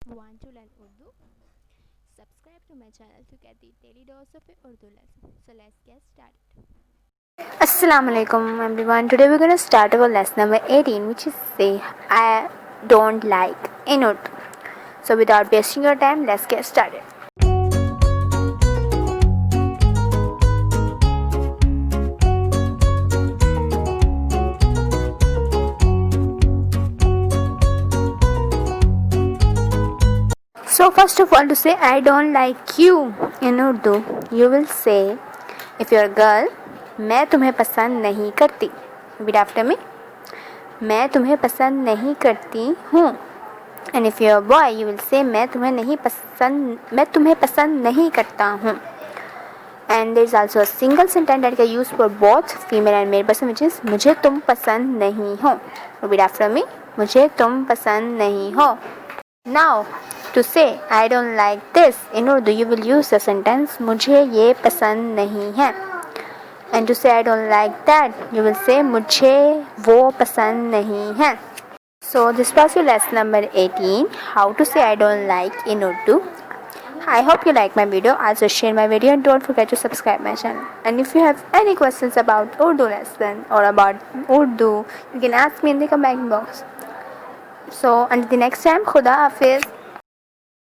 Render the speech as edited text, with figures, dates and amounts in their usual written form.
Want to learn Urdu? Subscribe to my channel to get the daily dose of Urdu lesson. So let's get started. Assalam-o-Alikum everyone. Today we're going to start our lesson number 18, which is say I don't like in Urdu. So without wasting your time, let's get started. So first of all, to say I don't like you in Urdu, you will say, if you're a girl, मैं तुम्हें पसंद नहीं करती. Repeat after me. मैं तुम्हें पसंद नहीं करती हूँ. And if you're a boy, you will say मैं तुम्हें पसंद नहीं करता हूँ. And there is also a single sentence that can use for both female and male person, which is मुझे तुम पसंद नहीं हो. Repeat after me. मुझे तुम पसंद नहीं हो. Now, to say I don't like this in Urdu, you will use the sentence मुझे ये पसंद नहीं है. And to say I don't like that, you will say मुझे वो पसंद नहीं है. So this was your lesson number 18, how to say I don't like in Urdu. I hope you like my video. Also share my video and don't forget to subscribe my channel. And if you have any questions about Urdu lesson or about Urdu, you can ask me in the comment box. So until the next time, Khuda Hafiz.